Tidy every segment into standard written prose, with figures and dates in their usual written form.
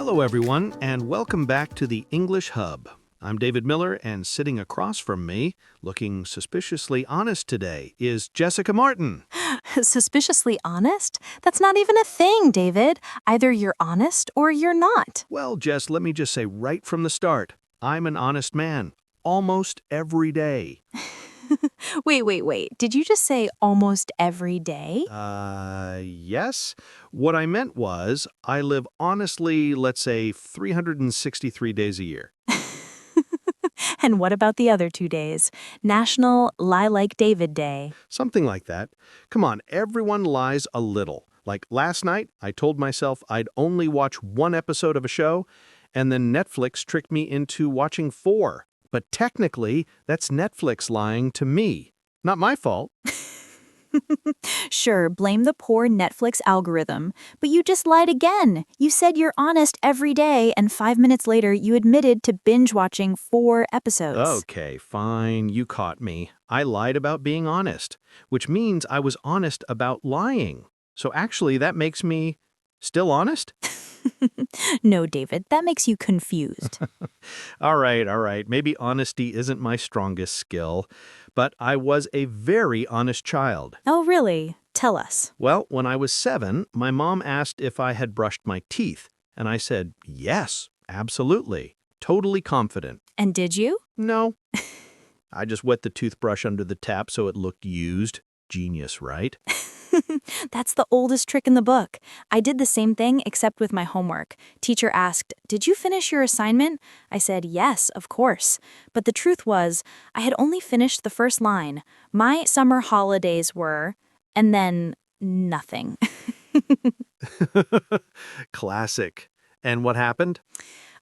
Hello, everyone, and welcome back to the English Hub. I'm David Miller, and sitting across from me, looking suspiciously honest today, is Jessica Martin. Suspiciously honest? That's not even a thing, David. Either you're honest or you're not. Well, Jess, let me just say right from the start, I'm an honest man, almost every day. Wait. Did you just say almost every day? Yes. What I meant was, I live honestly, let's say, 363 days a year. And what about the other 2 days? National Lie Like David Day. Something like that. Come on, everyone lies a little. Like last night, I told myself I'd only watch one episode of a show, and then Netflix tricked me into watching 4. But technically, that's Netflix lying to me. Not my fault. Sure, blame the poor Netflix algorithm. But you just lied again. You said you're honest every day, and 5 minutes later, you admitted to binge watching 4 episodes. Okay, fine, you caught me. I lied about being honest, which means I was honest about lying. So actually, that makes me still honest? No, David, that makes you confused. All right. Maybe honesty isn't my strongest skill, but I was a very honest child. Oh, really? Tell us. Well, when I was 7, my mom asked if I had brushed my teeth, and I said, yes, absolutely, totally confident. And did you? No. I just wet the toothbrush under the tap so it looked used. Genius, right? That's the oldest trick in the book. I did the same thing except with my homework. Teacher asked, "Did you finish your assignment?" I said, "Yes, of course." But the truth was, I had only finished the first line. My summer holidays were, and then nothing. Classic. And what happened?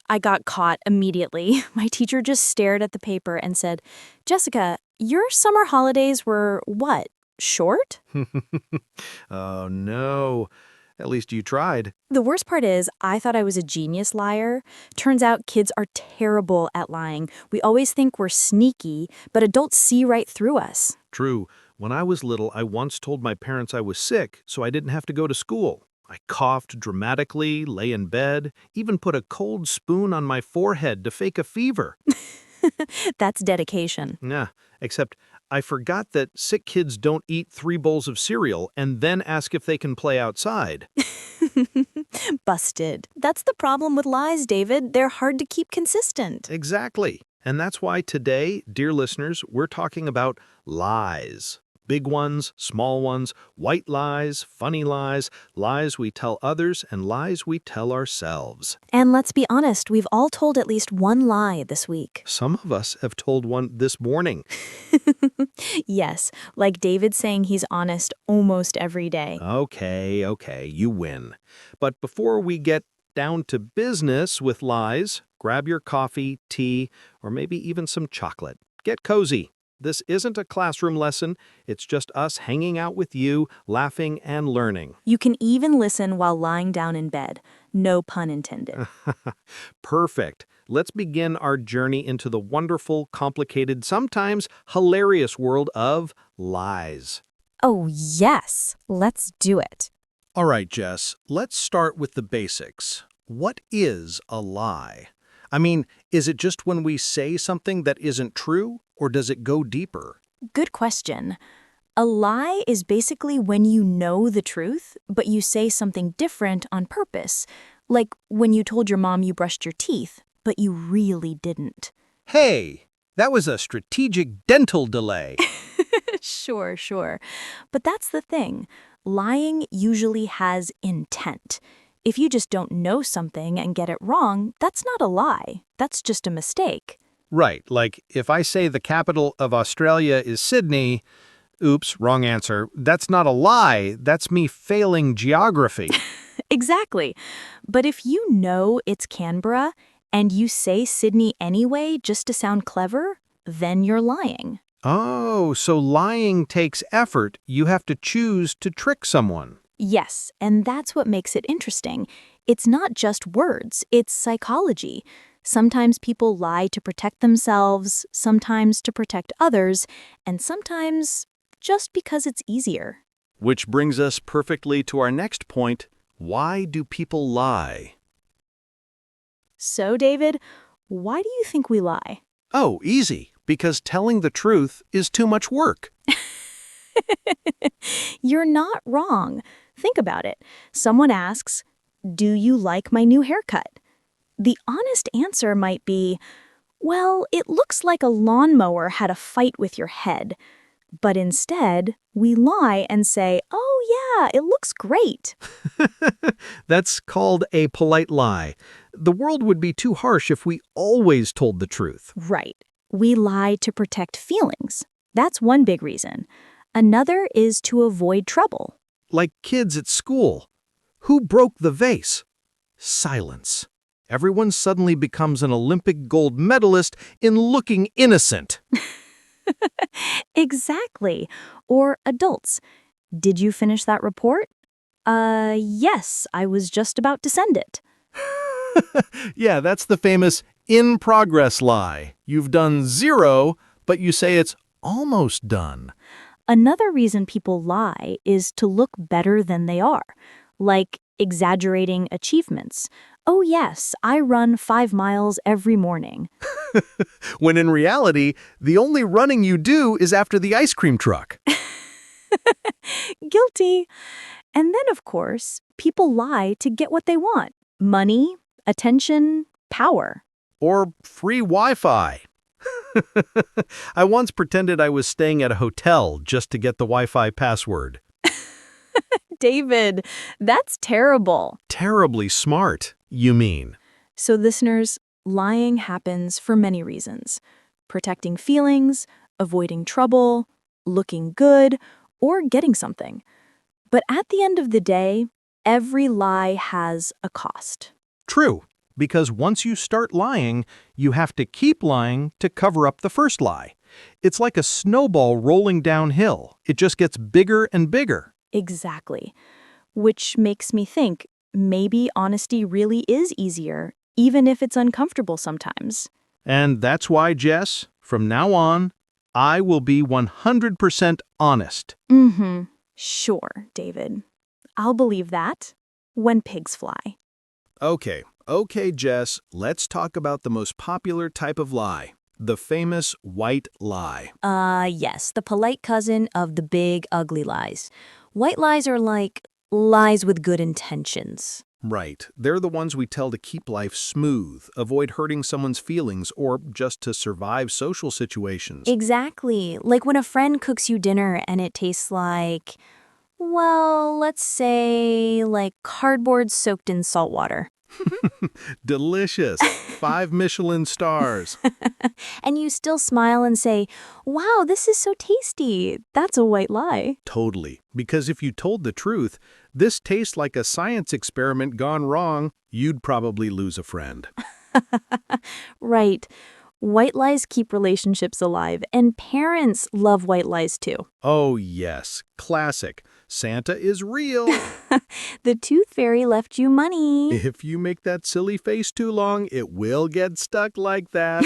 I got caught immediately. My teacher just stared at the paper and said, "Jessica, your summer holidays were what? Short?" Oh, no. At least you tried. The worst part is, I thought I was a genius liar. Turns out kids are terrible at lying. We always think we're sneaky, but adults see right through us. True. When I was little, I once told my parents I was sick, so I didn't have to go to school. I coughed dramatically, lay in bed, even put a cold spoon on my forehead to fake a fever. That's dedication. Yeah, except I forgot that sick kids don't eat 3 bowls of cereal and then ask if they can play outside. Busted. That's the problem with lies, David. They're hard to keep consistent. Exactly. And that's why today, dear listeners, we're talking about lies. Big ones, small ones, white lies, funny lies, lies we tell others, and lies we tell ourselves. And let's be honest, we've all told at least one lie this week. Some of us have told one this morning. Yes, like David saying he's honest almost every day. Okay, you win. But before we get down to business with lies, grab your coffee, tea, or maybe even some chocolate. Get cozy. This isn't a classroom lesson. It's just us hanging out with you, laughing and learning. You can even listen while lying down in bed. No pun intended. Perfect. Let's begin our journey into the wonderful, complicated, sometimes hilarious world of lies. Oh, yes. Let's do it. All right, Jess, let's start with the basics. What is a lie? I mean, is it just when we say something that isn't true, or does it go deeper? Good question. A lie is basically when you know the truth, but you say something different on purpose. Like when you told your mom you brushed your teeth, but you really didn't. Hey, that was a strategic dental delay. Sure. But that's the thing. Lying usually has intent. If you just don't know something and get it wrong, that's not a lie. That's just a mistake. Right, like if I say the capital of Australia is Sydney, oops, wrong answer, that's not a lie, that's me failing geography. Exactly. But if you know it's Canberra and you say Sydney anyway just to sound clever, then you're lying. Oh, so lying takes effort. You have to choose to trick someone. Yes, and that's what makes it interesting. It's not just words, it's psychology. Sometimes people lie to protect themselves, sometimes to protect others, and sometimes just because it's easier. Which brings us perfectly to our next point. Why do people lie? So, David, why do you think we lie? Oh, easy. Because telling the truth is too much work. You're not wrong. Think about it. Someone asks, "Do you like my new haircut?" The honest answer might be, "Well, it looks like a lawnmower had a fight with your head." But instead, we lie and say, "Oh, yeah, it looks great." That's called a polite lie. The world would be too harsh if we always told the truth. Right. We lie to protect feelings. That's one big reason. Another is to avoid trouble. Like kids at school. Who broke the vase? Silence. Everyone suddenly becomes an Olympic gold medalist in looking innocent. Exactly. Or adults. Did you finish that report? Yes, I was just about to send it. Yeah, that's the famous in progress lie. You've done 0, but you say it's almost done. Another reason people lie is to look better than they are, like exaggerating achievements. "Oh, yes, I run 5 miles every morning." When in reality, the only running you do is after the ice cream truck. Guilty. And then, of course, people lie to get what they want: money, attention, power. Or free Wi-Fi. I once pretended I was staying at a hotel just to get the Wi-Fi password. David, that's terrible. Terribly smart, you mean? So, listeners, lying happens for many reasons: protecting feelings, avoiding trouble, looking good, or getting something. But at the end of the day, every lie has a cost. True, because once you start lying, you have to keep lying to cover up the first lie. It's like a snowball rolling downhill. It just gets bigger and bigger. Exactly. Which makes me think maybe honesty really is easier, even if it's uncomfortable sometimes. And that's why, Jess, from now on, I will be 100% honest. Sure, David. I'll believe that when pigs fly. Okay, Jess, let's talk about the most popular type of lie, the famous white lie. Yes, the polite cousin of the big, ugly lies. White lies are like lies with good intentions. Right, they're the ones we tell to keep life smooth, avoid hurting someone's feelings, or just to survive social situations. Exactly. Like when a friend cooks you dinner and it tastes like, well, let's say, like cardboard soaked in salt water. Delicious. 5 Michelin stars. And you still smile and say, "Wow, this is so tasty." That's a white lie. Totally. Because if you told the truth, this tastes like a science experiment gone wrong, you'd probably lose a friend. Right. White lies keep relationships alive, and parents love white lies too. Oh, yes. Classic. Santa is real. The tooth fairy left you money. If you make that silly face too long, it will get stuck like that.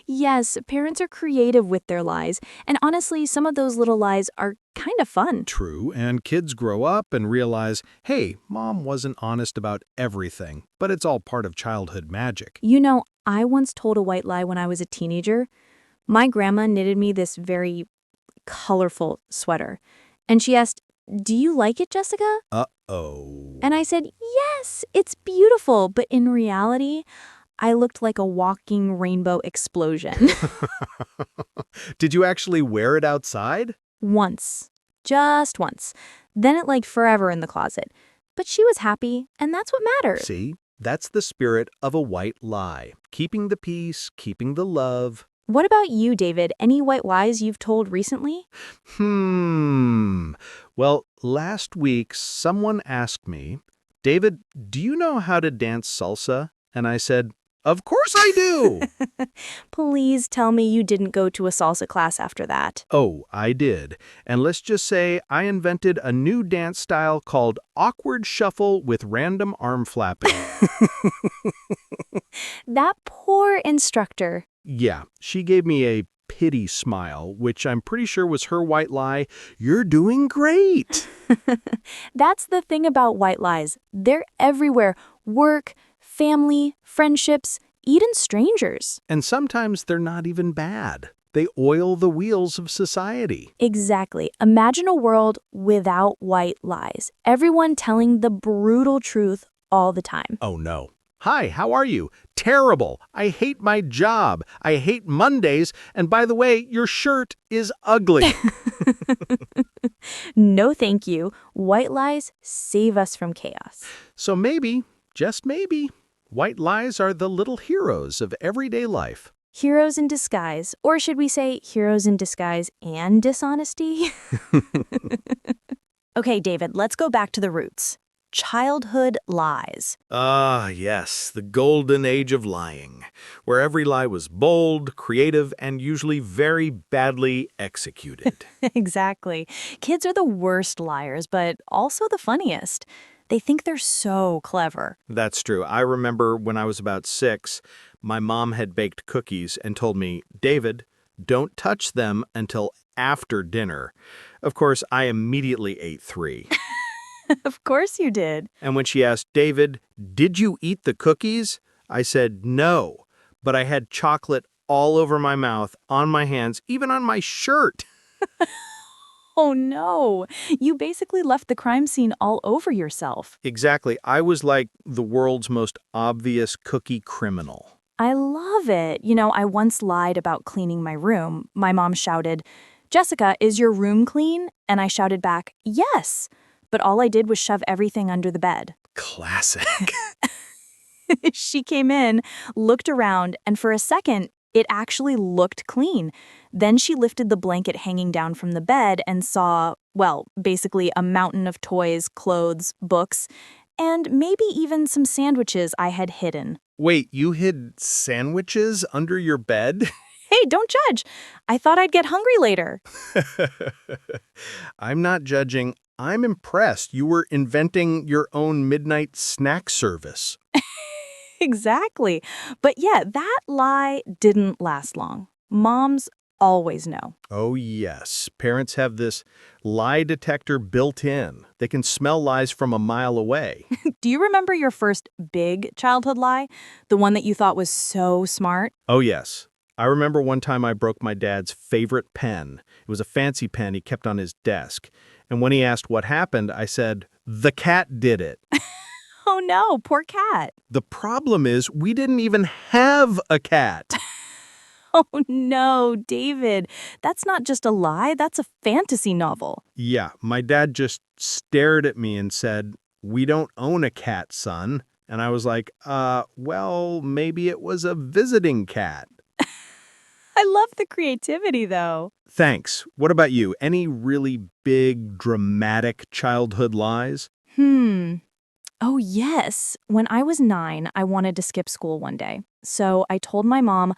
Yes, parents are creative with their lies, and honestly, some of those little lies are kind of fun. True, and kids grow up and realize, hey, mom wasn't honest about everything, but it's all part of childhood magic. You know, I once told a white lie when I was a teenager. My grandma knitted me this very colorful sweater, and she asked, "Do you like it, Jessica?" Uh-oh. And I said, "Yes, it's beautiful," but in reality, I looked like a walking rainbow explosion. Did you actually wear it outside? Once. Just once. Then it like forever in the closet. But she was happy, and that's what mattered. See, that's the spirit of a white lie. Keeping the peace, keeping the love. What about you, David? Any white lies you've told recently? Well, last week, someone asked me, David, do you know how to dance salsa? And I said, of course I do. Please tell me you didn't go to a salsa class after that. Oh, I did. And let's just say I invented a new dance style called awkward shuffle with random arm flapping. That poor instructor. Yeah, she gave me a pity smile, which I'm pretty sure was her white lie. You're doing great. That's the thing about white lies. They're everywhere. Work, family, friendships, even strangers. And sometimes they're not even bad. They oil the wheels of society. Exactly. Imagine a world without white lies. Everyone telling the brutal truth all the time. Oh no. Hi, how are you? Terrible. I hate my job. I hate Mondays. And by the way, your shirt is ugly. No thank you. White lies save us from chaos. So maybe, just maybe, white lies are the little heroes of everyday life. Heroes in disguise, or should we say heroes in disguise and dishonesty? Okay, David, let's go back to the roots. Childhood lies. Ah, yes, the golden age of lying, where every lie was bold, creative, and usually very badly executed. Exactly. Kids are the worst liars, but also the funniest. They think they're so clever. That's true. I remember when I was about 6, my mom had baked cookies and told me, David, don't touch them until after dinner. Of course, I immediately ate 3. Of course you did. And when she asked, David, did you eat the cookies? I said, no, but I had chocolate all over my mouth, on my hands, even on my shirt. Oh no, you basically left the crime scene all over yourself. Exactly. I was like the world's most obvious cookie criminal. I love it. I once lied about cleaning my room. My mom shouted, Jessica, is your room clean? And I shouted back, yes. But all I did was shove everything under the bed. Classic. She came in, looked around, and for a second, it actually looked clean. Then she lifted the blanket hanging down from the bed and saw, well, basically a mountain of toys, clothes, books, and maybe even some sandwiches I had hidden. Wait, you hid sandwiches under your bed? Hey, don't judge. I thought I'd get hungry later. I'm not judging. I'm impressed. You were inventing your own midnight snack service. Exactly. But yeah, that lie didn't last long. Moms always know. Oh, yes. Parents have this lie detector built in. They can smell lies from a mile away. Do you remember your first big childhood lie? The one that you thought was so smart? Oh, yes. I remember one time I broke my dad's favorite pen. It was a fancy pen he kept on his desk. And when he asked what happened, I said, the cat did it. Oh no, poor cat. The problem is we didn't even have a cat. Oh no, David. That's not just a lie, that's a fantasy novel. Yeah, my dad just stared at me and said, we don't own a cat, son. And I was like, well, maybe it was a visiting cat. I love the creativity, though. Thanks. What about you? Any really big, dramatic childhood lies? Oh, yes. When I was 9, I wanted to skip school one day. So I told my mom,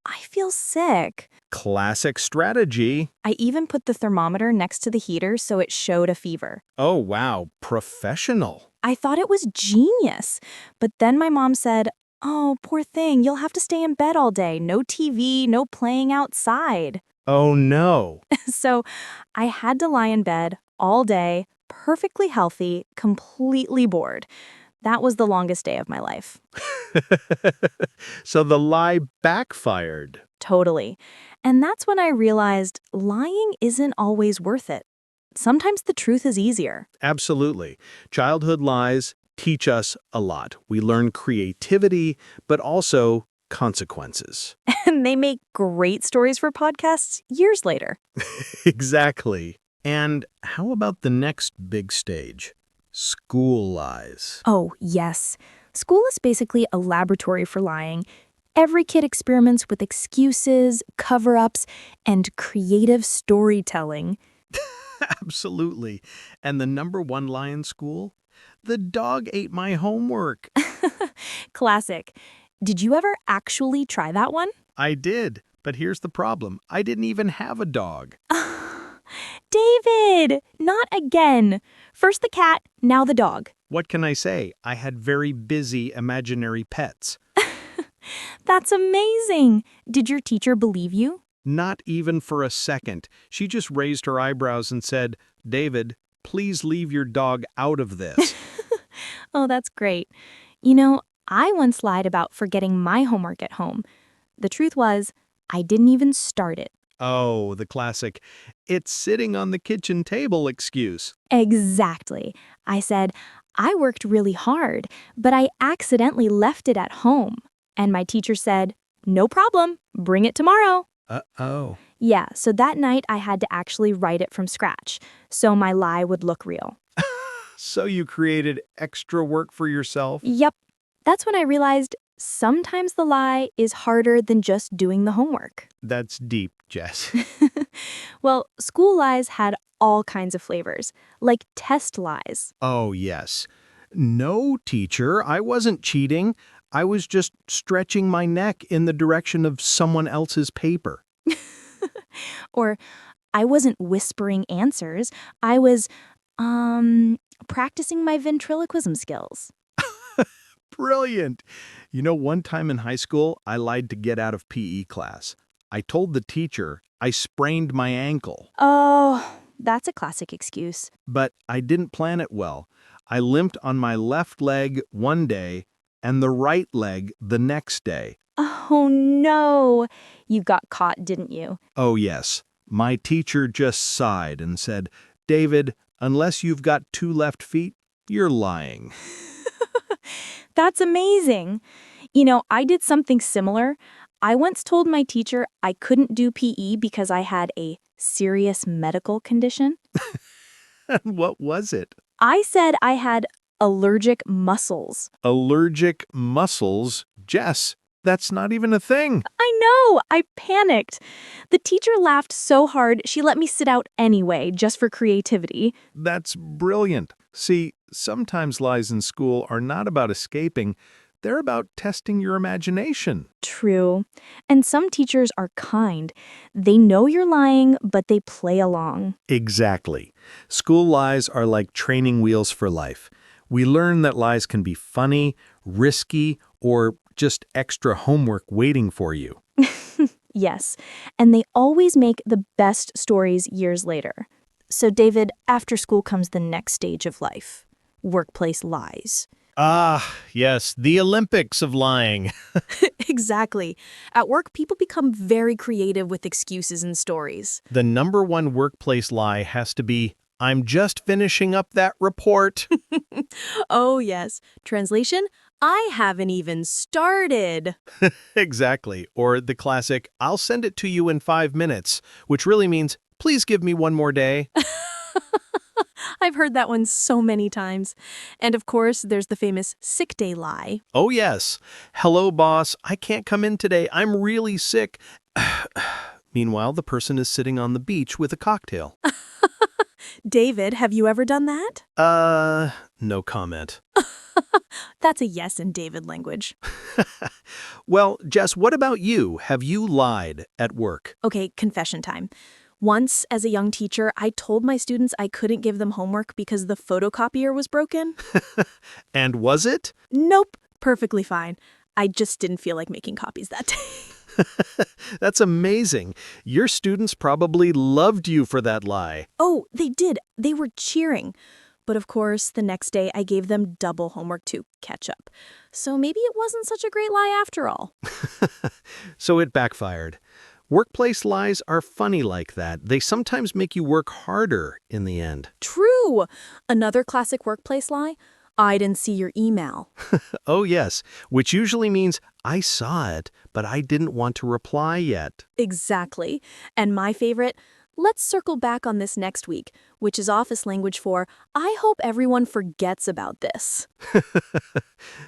I feel sick. Classic strategy. I even put the thermometer next to the heater so it showed a fever. Oh, wow. Professional. I thought it was genius. But then my mom said, oh, poor thing, you'll have to stay in bed all day. No TV, no playing outside. Oh, no. So I had to lie in bed all day, perfectly healthy, completely bored. That was the longest day of my life. So the lie backfired. Totally. And that's when I realized lying isn't always worth it. Sometimes the truth is easier. Absolutely. Childhood lies teach us a lot. We learn creativity, but also consequences. And they make great stories for podcasts years later. Exactly. And how about the next big stage? School lies. Oh, yes. School is basically a laboratory for lying. Every kid experiments with excuses, cover-ups, and creative storytelling. Absolutely. And the number one lie in school? The dog ate my homework. Classic. Did you ever actually try that one? I did, but here's the problem. I didn't even have a dog. David, not again. First the cat, now the dog. What can I say? I had very busy imaginary pets. That's amazing. Did your teacher believe you? Not even for a second. She just raised her eyebrows and said, David, please leave your dog out of this. Oh, that's great. I once lied about forgetting my homework at home. The truth was, I didn't even start it. Oh, the classic, "it's sitting on the kitchen table" excuse. Exactly. I said, I worked really hard, but I accidentally left it at home. And my teacher said, no problem, bring it tomorrow. Uh-oh. Yeah, so that night I had to actually write it from scratch, so my lie would look real. So you created extra work for yourself? Yep. That's when I realized sometimes the lie is harder than just doing the homework. That's deep, Jess. Well, school lies had all kinds of flavors, like test lies. Oh, yes. No, teacher, I wasn't cheating. I was just stretching my neck in the direction of someone else's paper. Or I wasn't whispering answers. I was, practicing my ventriloquism skills. Brilliant. You know, one time in high school, I lied to get out of PE class. I told the teacher I sprained my ankle, Oh, that's a classic excuse. but I didn't plan it well. I limped on my left leg one day and the right leg the next day. Oh no. You got caught, didn't you? Oh, yes. My teacher just sighed and said, "David, unless you've got two left feet, you're lying." That's amazing. You know, I did something similar. I once told my teacher I couldn't do PE because I had a serious medical condition. What was it? I said I had allergic muscles. Allergic muscles? Jess, that's not even a thing. I know, I panicked. The teacher laughed so hard she let me sit out anyway, just for creativity. That's brilliant. See, sometimes lies in school are not about escaping, they're about testing your imagination. True. And some teachers are kind. They know you're lying, but they play along. Exactly. School lies are like training wheels for life. We learn that lies can be funny, risky, or just extra homework waiting for you. Yes, and they always make the best stories years later. So, David, after school comes the next stage of life, workplace lies. Ah, yes, the Olympics of lying. Exactly. At work, people become very creative with excuses and stories. The number one workplace lie has to be, "I'm just finishing up that report." Oh, yes. Translation, I haven't even started. Exactly. Or the classic, "I'll send it to you in 5 minutes," which really means, "Please give me one more day." I've heard that one so many times. And of course, there's the famous sick day lie. Oh, yes. "Hello, boss. I can't come in today. I'm really sick." Meanwhile, the person is sitting on the beach with a cocktail. David, have you ever done that? No comment. That's a yes in David language. Well, Jess, what about you? Have you lied at work? Okay, confession time. Once, as a young teacher, I told my students I couldn't give them homework because the photocopier was broken. And was it? Nope, perfectly fine. I just didn't feel like making copies that day. That's amazing. Your students probably loved you for that lie. Oh, they did. They were cheering. But of course, the next day I gave them double homework to catch up. So maybe it wasn't such a great lie after all. So it backfired. Workplace lies are funny like that. They sometimes make you work harder in the end. True! Another classic workplace lie? I didn't see your email. Oh, yes, which usually means I saw it, but I didn't want to reply yet. Exactly. And my favorite, let's circle back on this next week, which is office language for, I hope everyone forgets about this.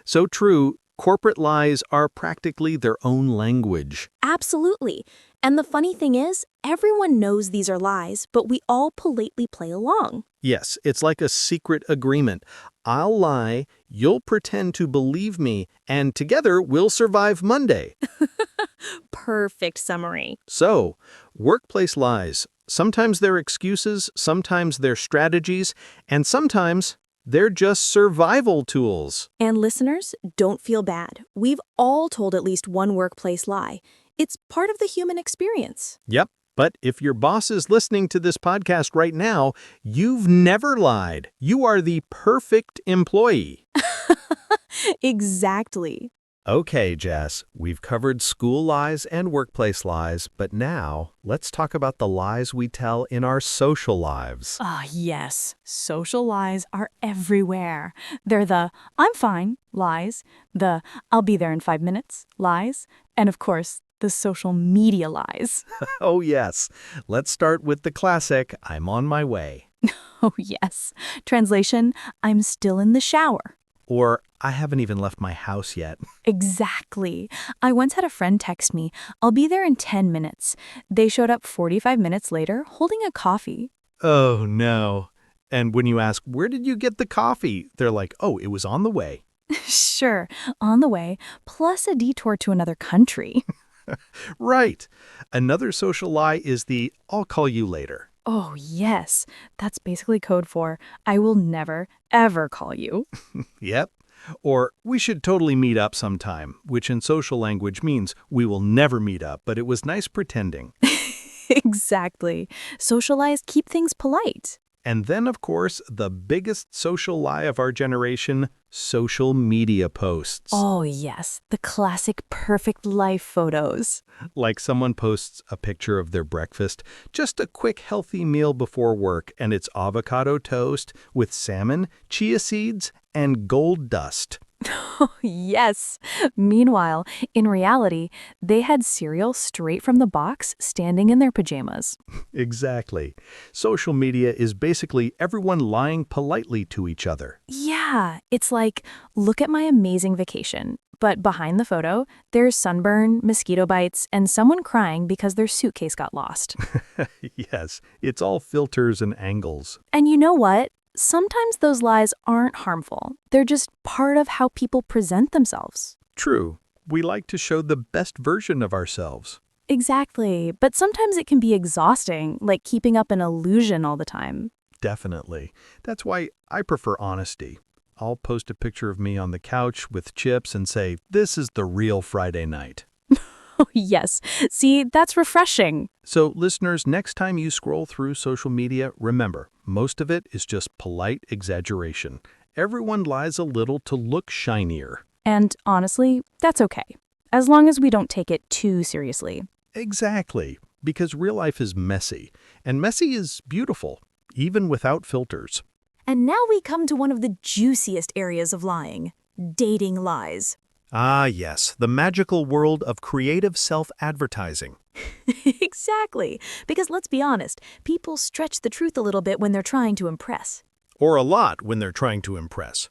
So true, corporate lies are practically their own language. Absolutely. And the funny thing is, everyone knows these are lies, but we all politely play along. Yes, it's like a secret agreement. I'll lie, you'll pretend to believe me, and together we'll survive Monday. Perfect summary. So, workplace lies. Sometimes they're excuses, sometimes they're strategies, and sometimes they're just survival tools. And listeners, don't feel bad. We've all told at least one workplace lie. It's part of the human experience. Yep. But if your boss is listening to this podcast right now, you've never lied. You are the perfect employee. Exactly. Okay, Jess, we've covered school lies and workplace lies, but now let's talk about the lies we tell in our social lives. Ah, yes. Social lies are everywhere. They're the I'm fine lies, the I'll be there in 5 minutes lies, and of course, the social media lies. Oh, yes. Let's start with the classic I'm on my way. Oh, yes. Translation, I'm still in the shower. Or I haven't even left my house yet. Exactly. I once had a friend text me, I'll be there in 10 minutes. They showed up 45 minutes later holding a coffee. Oh, no. And when you ask, where did you get the coffee? They're like, oh, it was on the way. Sure, on the way, plus a detour to another country. Right. Another social lie is the I'll call you later. Oh, yes. That's basically code for I will never, ever call you. Yep. Or we should totally meet up sometime, which in social language means we will never meet up, but it was nice pretending. Exactly. Socialize, keep things polite. And then, of course, the biggest social lie of our generation, social media posts. Oh, yes. The classic perfect life photos. Like someone posts a picture of their breakfast, just a quick healthy meal before work, and it's avocado toast with salmon, chia seeds, and gold dust. Yes. Meanwhile, in reality, they had cereal straight from the box standing in their pajamas. Exactly. Social media is basically everyone lying politely to each other. Yeah, it's like, look at my amazing vacation. But behind the photo, there's sunburn, mosquito bites, and someone crying because their suitcase got lost. Yes, it's all filters and angles. And you know what? Sometimes those lies aren't harmful. They're just part of how people present themselves. True, we like to show the best version of ourselves. Exactly. But sometimes it can be exhausting, like keeping up an illusion all the time. Definitely. That's why I prefer honesty. I'll post a picture of me on the couch with chips and say, this is the real Friday night. Oh, yes. See, that's refreshing. So, listeners, next time you scroll through social media, remember, most of it is just polite exaggeration. Everyone lies a little to look shinier. And honestly, that's okay, as long as we don't take it too seriously. Exactly, because real life is messy, and messy is beautiful, even without filters. And now we come to one of the juiciest areas of lying, dating lies. Ah, yes, the magical world of creative self-advertising. Exactly. Because let's be honest, people stretch the truth a little bit when they're trying to impress. Or a lot when they're trying to impress.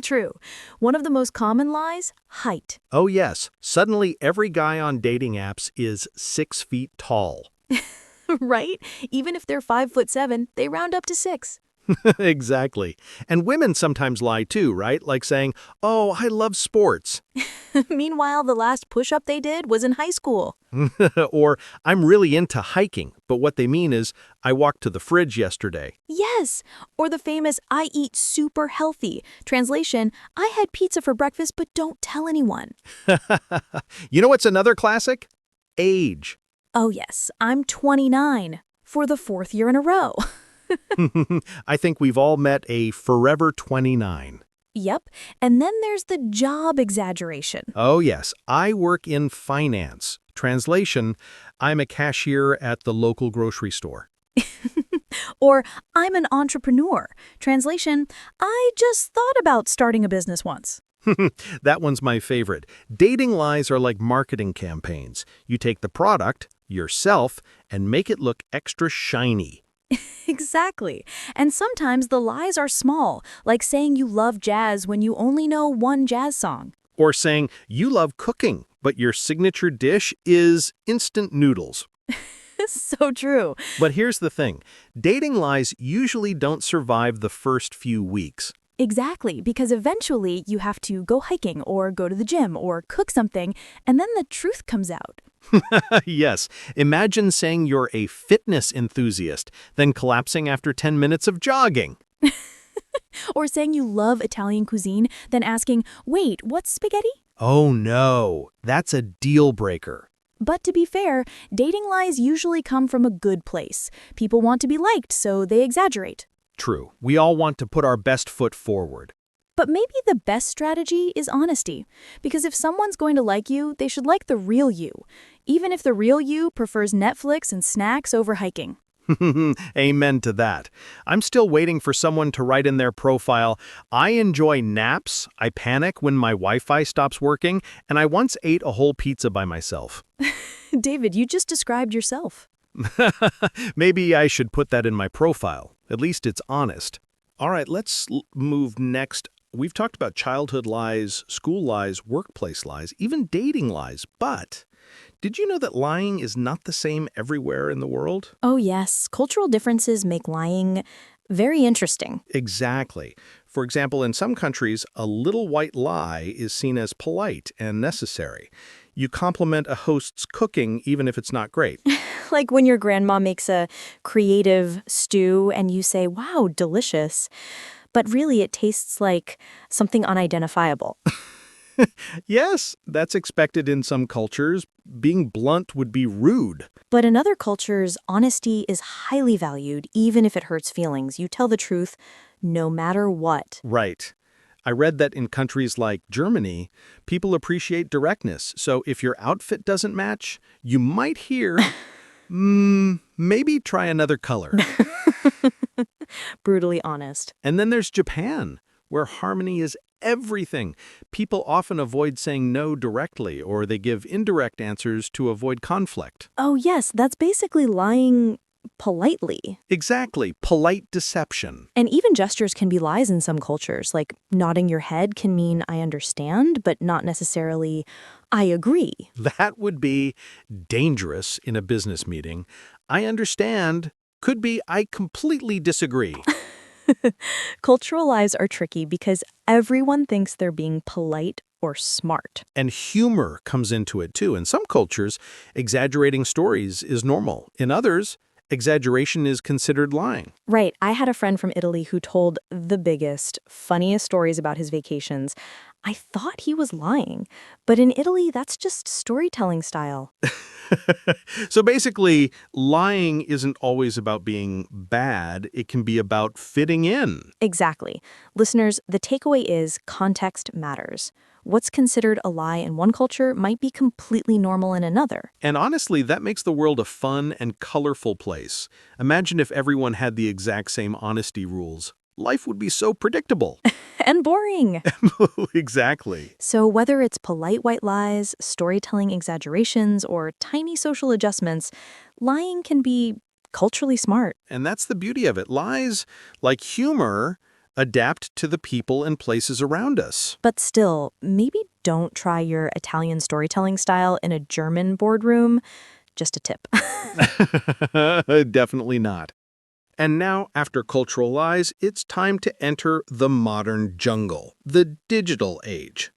True. One of the most common lies, height. Oh yes, suddenly every guy on dating apps is 6 feet tall. Right? Even if they're 5'7", they round up to 6. Exactly. And women sometimes lie too, right? Like saying, oh, I love sports. Meanwhile, the last push-up they did was in high school. Or, I'm really into hiking, but what they mean is, I walked to the fridge yesterday. Yes. Or the famous I eat super healthy. Translation, I had pizza for breakfast, but don't tell anyone. You know what's another classic? Age. Oh yes, I'm 29 for the 4th year in a row. I think we've all met a forever 29. Yep. And then there's the job exaggeration. Oh yes, I work in finance. Translation, I'm a cashier at the local grocery store. Or I'm an entrepreneur. Translation, I just thought about starting a business once. That one's my favorite. Dating lies are like marketing campaigns. You take the product, yourself, and make it look extra shiny. Exactly. And sometimes the lies are small, like saying you love jazz when you only know one jazz song. Or saying you love cooking, but your signature dish is instant noodles. So true. But here's the thing. Dating lies usually don't survive the first few weeks. Exactly, because eventually you have to go hiking or go to the gym or cook something, and then the truth comes out. Yes, imagine saying you're a fitness enthusiast, then collapsing after 10 minutes of jogging. Or saying you love Italian cuisine, then asking, wait, what's spaghetti? Oh no, that's a deal breaker. But to be fair, dating lies usually come from a good place. People want to be liked, so they exaggerate. True, we all want to put our best foot forward. But maybe the best strategy is honesty. Because if someone's going to like you, they should like the real you, even if the real you prefers Netflix and snacks over hiking. Amen to that. I'm still waiting for someone to write in their profile, I enjoy naps, I panic when my Wi-Fi stops working, and I once ate a whole pizza by myself. David, you just described yourself. Maybe I should put that in my profile. At least it's honest. All right, let's move next. We've talked about childhood lies, school lies, workplace lies, even dating lies, but did you know that lying is not the same everywhere in the world? Oh, yes. Cultural differences make lying very interesting. Exactly. For example, in some countries, a little white lie is seen as polite and necessary. You compliment a host's cooking even if it's not great. Like when your grandma makes a creative stew and you say, wow, delicious. But really, it tastes like something unidentifiable. Yes, that's expected in some cultures. Being blunt would be rude. But in other cultures, honesty is highly valued, even if it hurts feelings. You tell the truth no matter what. Right. I read that in countries like Germany, people appreciate directness. So if your outfit doesn't match, you might hear, maybe try another color. Brutally honest. And then there's Japan, where harmony is everything. People often avoid saying no directly, or they give indirect answers to avoid conflict. Oh, yes, that's basically lying politely. Exactly, polite deception. And even gestures can be lies in some cultures, like nodding your head can mean I understand, but not necessarily I agree. That would be dangerous in a business meeting. I understand could be I completely disagree. Cultural lies are tricky because everyone thinks they're being polite or smart. And humor comes into it too. In some cultures, exaggerating stories is normal. In others, exaggeration is considered lying. Right. I had a friend from Italy who told the biggest, funniest stories about his vacations. I thought he was lying, but in Italy, that's just storytelling style. So basically, lying isn't always about being bad. It can be about fitting in. Exactly. Listeners, the takeaway is context matters. What's considered a lie in one culture might be completely normal in another. And honestly, that makes the world a fun and colorful place. Imagine if everyone had the exact same honesty rules. Life would be so predictable. And boring. Exactly. So whether it's polite white lies, storytelling exaggerations, or tiny social adjustments, lying can be culturally smart. And that's the beauty of it. Lies, like humor, adapt to the people and places around us. But still, maybe don't try your Italian storytelling style in a German boardroom. Just a tip. Definitely not. And now, after cultural lies, it's time to enter the modern jungle, the digital age.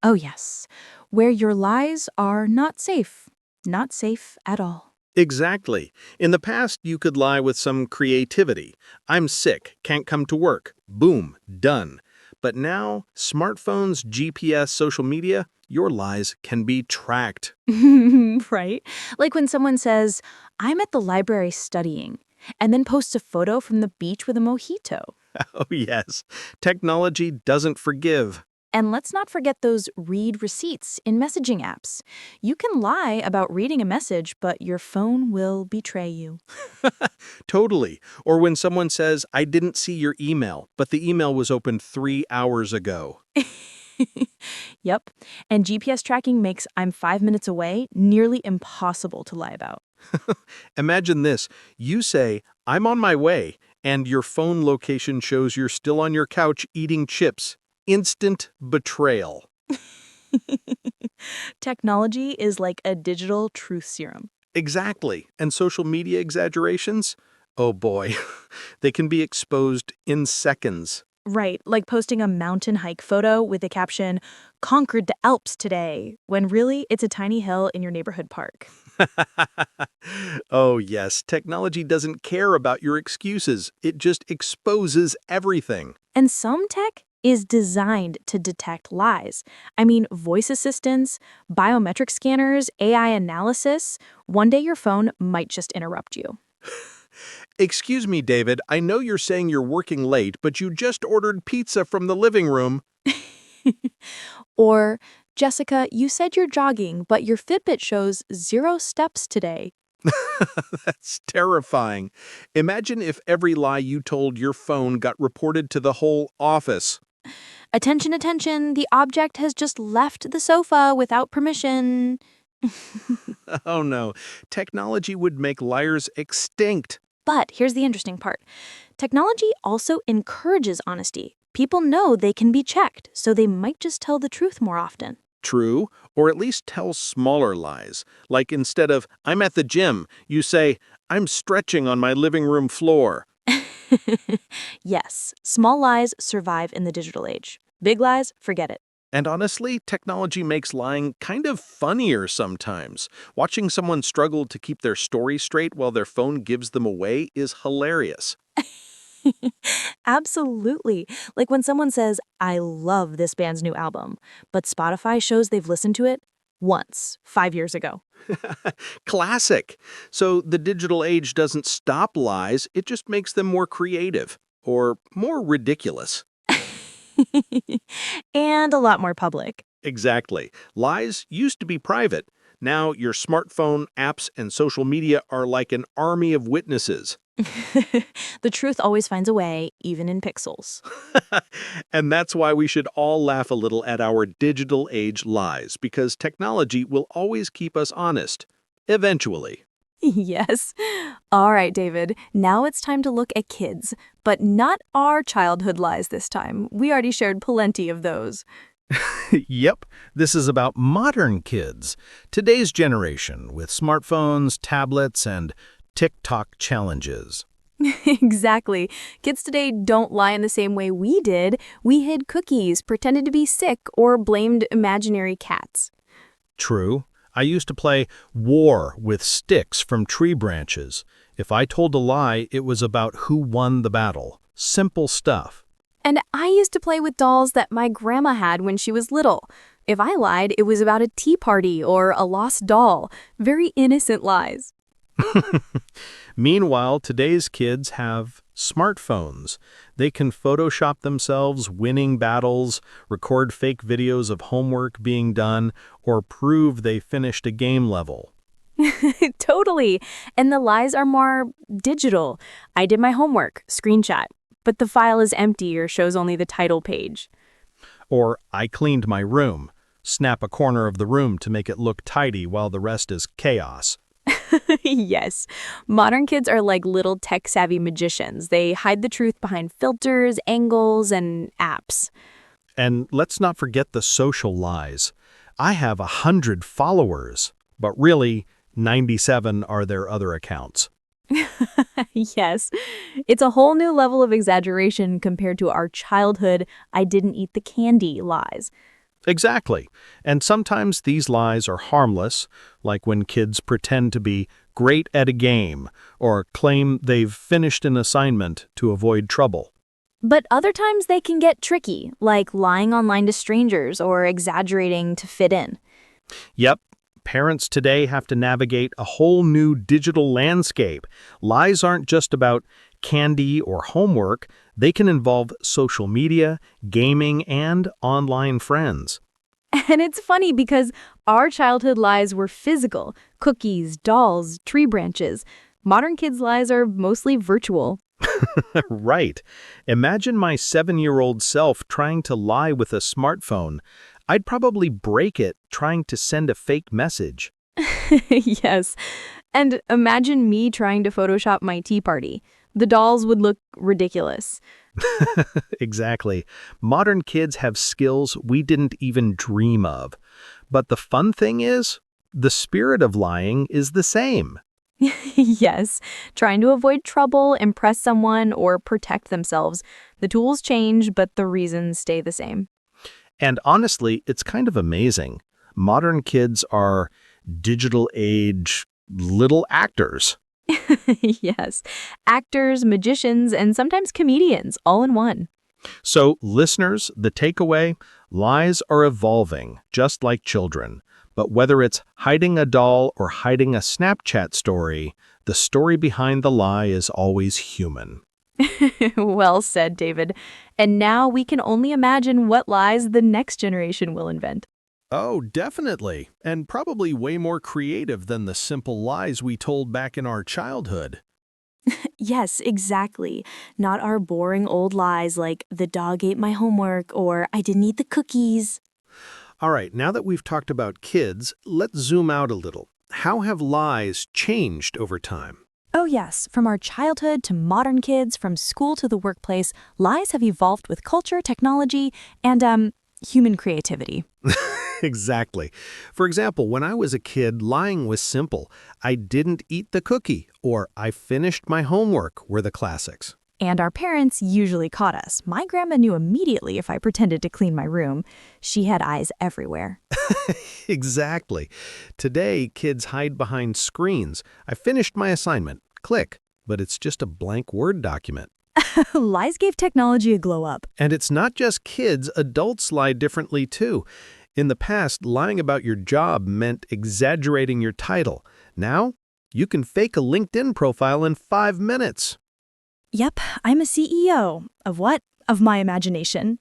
Oh yes, where your lies are not safe. Not safe at all. Exactly. In the past, you could lie with some creativity. I'm sick, can't come to work. Boom, done. But now, smartphones, GPS, social media, your lies can be tracked. Right? Like when someone says, I'm at the library studying, and then posts a photo from the beach with a mojito. Oh yes, technology doesn't forgive. And let's not forget those read receipts in messaging apps. You can lie about reading a message, but your phone will betray you. Totally. Or when someone says, I didn't see your email, but the email was opened 3 hours ago. Yep. And GPS tracking makes I'm 5 minutes away nearly impossible to lie about. Imagine this. You say, I'm on my way, and your phone location shows you're still on your couch eating chips. Instant betrayal. Technology is like a digital truth serum. Exactly. And social media exaggerations? Oh boy, they can be exposed in seconds. Right, like posting a mountain hike photo with the caption, conquered the Alps today, when really it's a tiny hill in your neighborhood park. Oh yes, technology doesn't care about your excuses. It just exposes everything. And some tech is designed to detect lies. I mean, voice assistants, biometric scanners, AI analysis. One day your phone might just interrupt you. Excuse me, David, I know you're saying you're working late, but you just ordered pizza from the living room. Or, Jessica, you said you're jogging, but your Fitbit shows 0 steps today. That's terrifying. Imagine if every lie you told your phone got reported to the whole office. Attention, attention, the object has just left the sofa without permission. Oh no, technology would make liars extinct. But here's the interesting part. Technology also encourages honesty. People know they can be checked, so they might just tell the truth more often. True, or at least tell smaller lies. Like instead of, I'm at the gym, you say, I'm stretching on my living room floor. Yes, small lies survive in the digital age. Big lies, forget it. And honestly, technology makes lying kind of funnier sometimes. Watching someone struggle to keep their story straight while their phone gives them away is hilarious. Absolutely. Like when someone says, I love this band's new album, but Spotify shows they've listened to it once, 5 years ago. Classic. So the digital age doesn't stop lies, it just makes them more creative or more ridiculous. And a lot more public. Exactly. Lies used to be private. Now your smartphone, apps, and social media are like an army of witnesses. The truth always finds a way, even in pixels. And that's why we should all laugh a little at our digital age lies, because technology will always keep us honest. Eventually. Yes. All right, David. Now it's time to look at kids, but not our childhood lies this time. We already shared plenty of those. Yep, this is about modern kids, today's generation with smartphones, tablets, and TikTok challenges. Exactly. Kids today don't lie in the same way we did. We hid cookies, pretended to be sick, or blamed imaginary cats. True, I used to play war with sticks from tree branches. If I told a lie, it was about who won the battle. Simple stuff. And I used to play with dolls that my grandma had when she was little. If I lied, it was about a tea party or a lost doll. Very innocent lies. Meanwhile, today's kids have smartphones. They can Photoshop themselves winning battles, record fake videos of homework being done, or prove they finished a game level. Totally. And the lies are more digital. I did my homework, screenshot, but the file is empty or shows only the title page. Or, I cleaned my room. Snap a corner of the room to make it look tidy while the rest is chaos. Yes. Modern kids are like little tech-savvy magicians. They hide the truth behind filters, angles, and apps. And let's not forget the social lies. I have 100 followers, but really, 97 are their other accounts. Yes. It's a whole new level of exaggeration compared to our childhood I didn't eat the candy lies. Exactly. And sometimes these lies are harmless, like when kids pretend to be great at a game or claim they've finished an assignment to avoid trouble. But other times they can get tricky, like lying online to strangers or exaggerating to fit in. Yep, parents today have to navigate a whole new digital landscape. Lies aren't just about candy or homework. They can involve social media, gaming, and online friends. And it's funny because our childhood lies were physical, cookies, dolls, tree branches. Modern kids' lies are mostly virtual. Right. Imagine my 7-year-old self trying to lie with a smartphone. I'd probably break it trying to send a fake message. Yes. And imagine me trying to Photoshop my tea party. The dolls would look ridiculous. Exactly. Modern kids have skills we didn't even dream of. But the fun thing is, the spirit of lying is the same. Yes. Trying to avoid trouble, impress someone, or protect themselves. The tools change, but the reasons stay the same. And honestly, it's kind of amazing. Modern kids are digital age little actors. Yes. Actors, magicians, and sometimes comedians, all in one. So, listeners, the takeaway, lies are evolving, just like children. But whether it's hiding a doll or hiding a Snapchat story, the story behind the lie is always human. Well said, David. And now we can only imagine what lies the next generation will invent. Oh, definitely. And probably way more creative than the simple lies we told back in our childhood. Yes, exactly. Not our boring old lies like the dog ate my homework or I didn't eat the cookies. All right, now that we've talked about kids, let's zoom out a little. How have lies changed over time? Oh, yes. From our childhood to modern kids, from school to the workplace, lies have evolved with culture, technology, and human creativity. Exactly. For example, when I was a kid, lying was simple. I didn't eat the cookie, or I finished my homework were the classics. And our parents usually caught us. My grandma knew immediately if I pretended to clean my room. She had eyes everywhere. Exactly. Today, kids hide behind screens. I finished my assignment. Click. But it's just a blank Word document. Lies gave technology a glow up. And it's not just kids, adults lie differently too. In the past, lying about your job meant exaggerating your title. Now, you can fake a LinkedIn profile in 5 minutes. Yep, I'm a CEO. Of what? Of my imagination.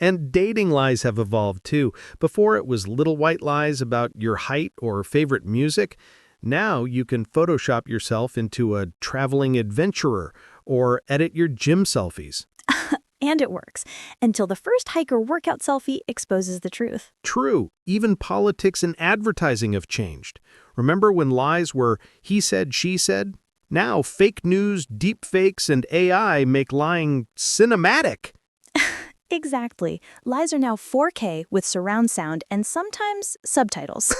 And dating lies have evolved too. Before it was little white lies about your height or favorite music. Now you can Photoshop yourself into a traveling adventurer or edit your gym selfies. And it works, until the first hike or workout selfie exposes the truth. True, even politics and advertising have changed. Remember when lies were he said, she said? Now fake news, deep fakes, and AI make lying cinematic. Exactly. Lies are now 4K with surround sound and sometimes subtitles.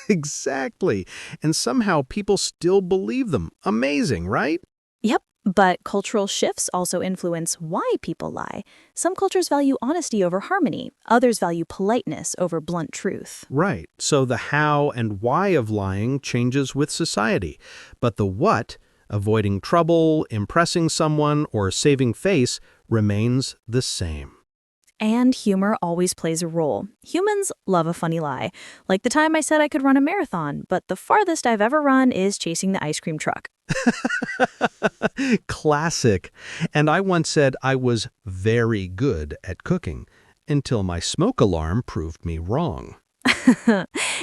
Exactly. And somehow people still believe them. Amazing, right? Yep, but cultural shifts also influence why people lie. Some cultures value honesty over harmony. Others value politeness over blunt truth. Right. So the how and why of lying changes with society. But the what, avoiding trouble, impressing someone, or saving face, remains the same. And humor always plays a role. Humans love a funny lie. Like the time I said I could run a marathon, but the farthest I've ever run is chasing the ice cream truck. Classic. And I once said I was very good at cooking until my smoke alarm proved me wrong.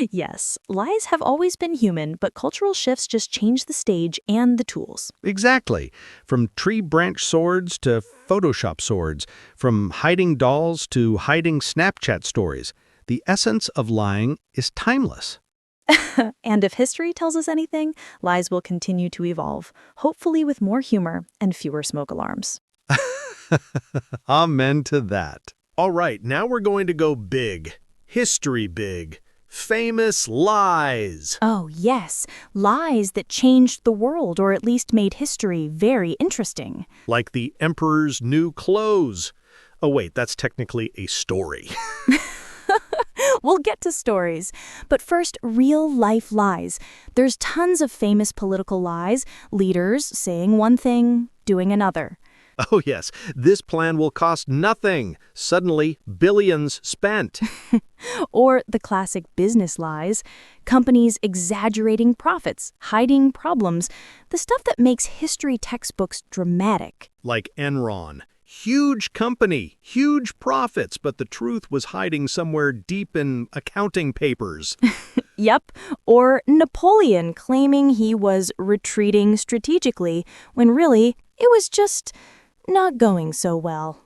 Yes, lies have always been human, but cultural shifts just change the stage and the tools. Exactly. From tree branch swords to Photoshop swords, from hiding dolls to hiding Snapchat stories, the essence of lying is timeless. And if history tells us anything, lies will continue to evolve, hopefully with more humor and fewer smoke alarms. Amen to that. All right, now we're going to go big. History big. Famous lies. Oh, yes, lies that changed the world or at least made history very interesting. Like the emperor's new clothes. Oh, wait, that's technically a story. We'll get to stories. But first, real-life lies. There's tons of famous political lies, leaders saying one thing, doing another. Oh, yes, this plan will cost nothing. Suddenly, billions spent. Or the classic business lies, companies exaggerating profits, hiding problems, the stuff that makes history textbooks dramatic. Like Enron. Huge company, huge profits, but the truth was hiding somewhere deep in accounting papers. Yep, or Napoleon claiming he was retreating strategically, when really, it was just not going so well.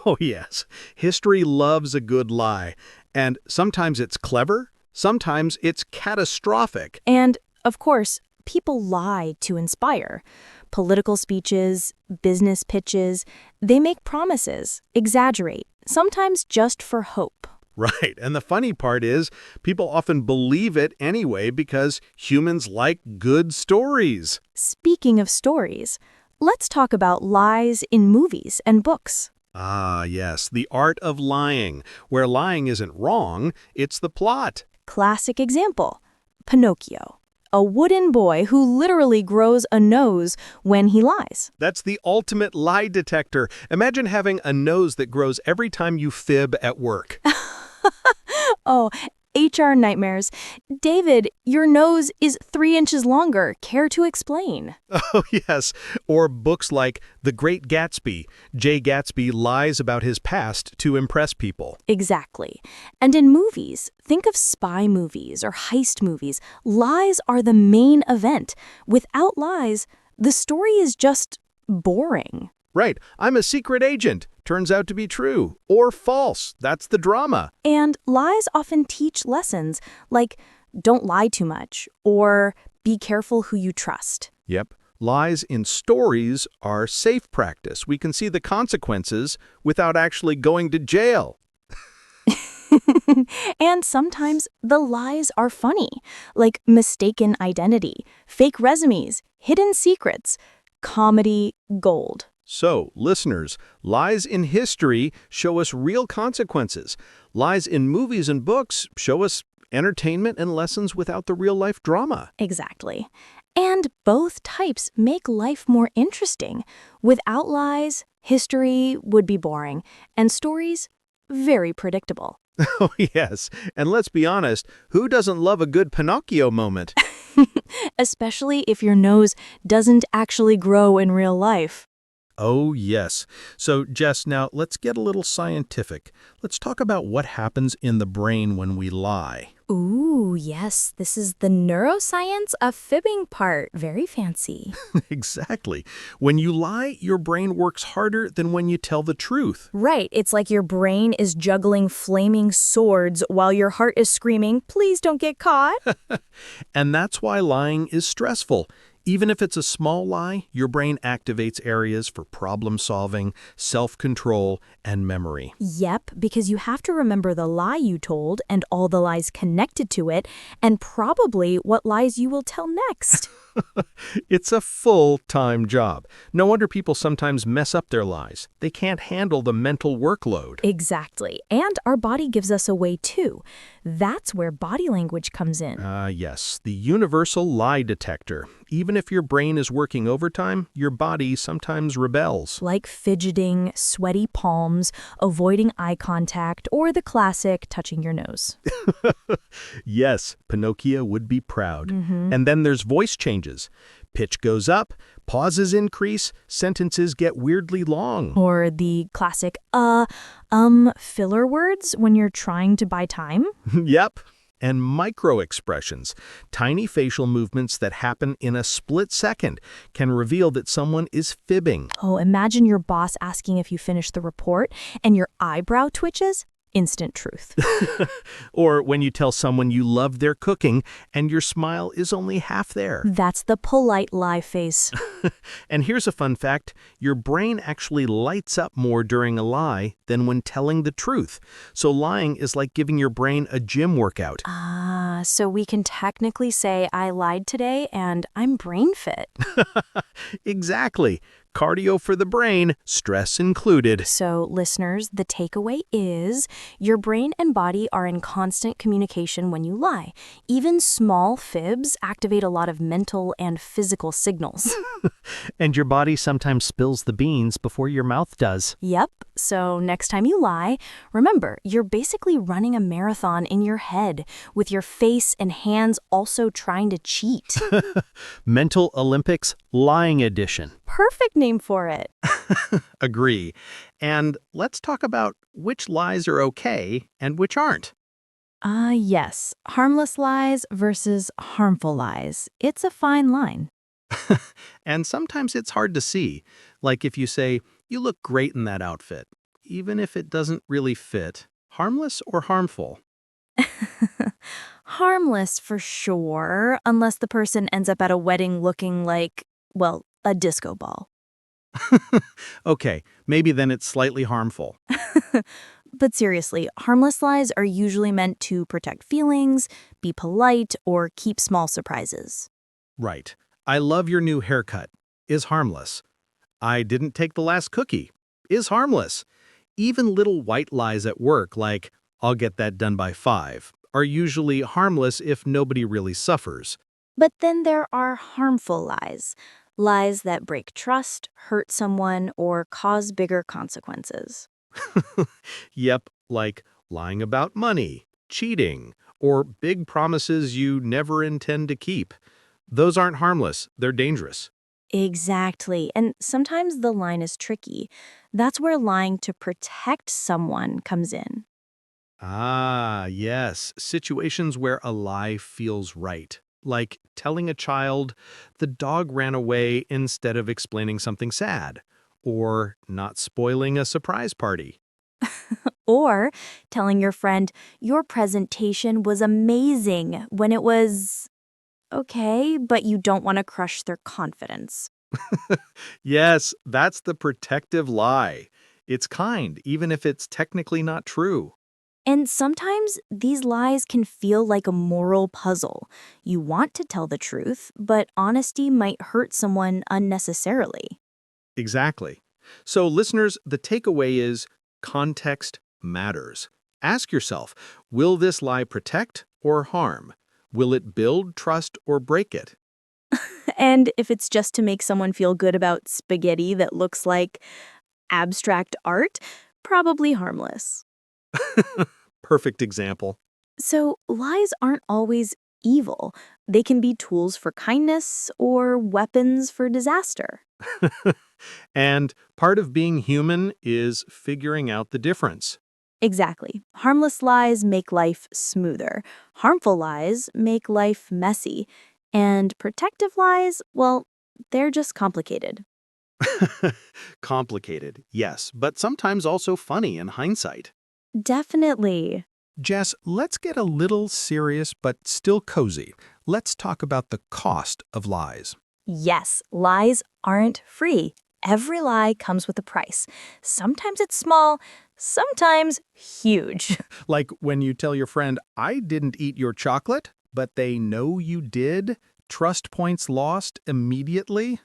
Oh, yes. History loves a good lie. And sometimes it's clever, sometimes it's catastrophic. And, of course, people lie to inspire. Political speeches, business pitches, they make promises, exaggerate, sometimes just for hope. Right. And the funny part is, people often believe it anyway because humans like good stories. Speaking of stories, let's talk about lies in movies and books. Ah, yes, the art of lying, where lying isn't wrong, it's the plot. Classic example, Pinocchio, a wooden boy who literally grows a nose when he lies. That's the ultimate lie detector. Imagine having a nose that grows every time you fib at work. Oh, HR nightmares. David, your nose is 3 inches longer. Care to explain? Oh, yes. Or books like The Great Gatsby. Jay Gatsby lies about his past to impress people. Exactly. And in movies, think of spy movies or heist movies. Lies are the main event. Without lies, the story is just boring. Right. I'm a secret agent. Turns out to be true. Or false. That's the drama. And lies often teach lessons like don't lie too much or be careful who you trust. Yep. Lies in stories are safe practice. We can see the consequences without actually going to jail. And sometimes the lies are funny, like mistaken identity, fake resumes, hidden secrets, comedy gold. So, listeners, lies in history show us real consequences. Lies in movies and books show us entertainment and lessons without the real-life drama. Exactly. And both types make life more interesting. Without lies, history would be boring, and stories, very predictable. Oh, yes. And let's be honest, who doesn't love a good Pinocchio moment? Especially if your nose doesn't actually grow in real life. Oh, yes. So, Jess, now let's get a little scientific. Let's talk about what happens in the brain when we lie. Ooh, yes, this is the neuroscience of fibbing part. Very fancy. Exactly. When you lie, your brain works harder than when you tell the truth. Right, it's like your brain is juggling flaming swords while your heart is screaming, please don't get caught. And that's why lying is stressful. Even if it's a small lie, your brain activates areas for problem solving, self-control, and memory. Yep, because you have to remember the lie you told and all the lies connected to it, and probably what lies you will tell next. It's a full-time job. No wonder people sometimes mess up their lies. They can't handle the mental workload. Exactly. And our body gives us away too. That's where body language comes in. Yes, the universal lie detector. Even if your brain is working overtime, your body sometimes rebels. Like fidgeting, sweaty palms, avoiding eye contact, or the classic touching your nose. Yes, Pinocchio would be proud. And then there's voice changes. Pitch goes up, pauses increase, sentences get weirdly long. Or the classic, filler words when you're trying to buy time. Yep. And micro-expressions, tiny facial movements that happen in a split second, can reveal that someone is fibbing. Oh, imagine your boss asking if you finished the report and your eyebrow twitches. Instant truth. Or when you tell someone you love their cooking and your smile is only half there. That's the polite lie face. And here's a fun fact. Your brain actually lights up more during a lie than when telling the truth. So lying is like giving your brain a gym workout. So we can technically say I lied today and I'm brain fit. Exactly. Cardio for the brain, stress included. So, listeners, the takeaway is your brain and body are in constant communication when you lie. Even small fibs activate a lot of mental and physical signals. And your body sometimes spills the beans before your mouth does. Yep. So, next time you lie, remember, you're basically running a marathon in your head with your face and hands also trying to cheat. Mental Olympics Lying Edition. Perfect name for it. Agree. And let's talk about which lies are okay and which aren't. Yes. Harmless lies versus harmful lies. It's a fine line. And sometimes it's hard to see. Like if you say, you look great in that outfit, even if it doesn't really fit. Harmless or harmful? Harmless for sure, unless the person ends up at a wedding looking like, well, a disco ball. Okay, maybe then it's slightly harmful. But seriously, harmless lies are usually meant to protect feelings, be polite, or keep small surprises. Right. I love your new haircut. Is harmless. I didn't take the last cookie. Is harmless. Even little white lies at work like, I'll get that done by 5, are usually harmless if nobody really suffers. But then there are harmful lies. Lies that break trust, hurt someone, or cause bigger consequences. Yep, like lying about money, cheating, or big promises you never intend to keep. Those aren't harmless, they're dangerous. Exactly. And sometimes the line is tricky. That's where lying to protect someone comes in. Ah, yes, situations where a lie feels right. Like telling a child the dog ran away instead of explaining something sad, or not spoiling a surprise party. Or telling your friend, your presentation was amazing when it was okay, but you don't want to crush their confidence. Yes, that's the protective lie. It's kind, even if it's technically not true. And sometimes these lies can feel like a moral puzzle. You want to tell the truth, but honesty might hurt someone unnecessarily. Exactly. So, listeners, the takeaway is context matters. Ask yourself, will this lie protect or harm? Will it build trust or break it? And if it's just to make someone feel good about spaghetti that looks like abstract art, probably harmless. Perfect example. So, lies aren't always evil. They can be tools for kindness or weapons for disaster. And part of being human is figuring out the difference. Exactly. Harmless lies make life smoother. Harmful lies make life messy. And protective lies, well, they're just complicated. Complicated, yes, but sometimes also funny in hindsight. Definitely. Jess, let's get a little serious but still cozy. Let's talk about the cost of lies. Yes, lies aren't free. Every lie comes with a price. Sometimes it's small, sometimes huge. Like when you tell your friend, I didn't eat your chocolate, but they know you did. Trust points lost immediately.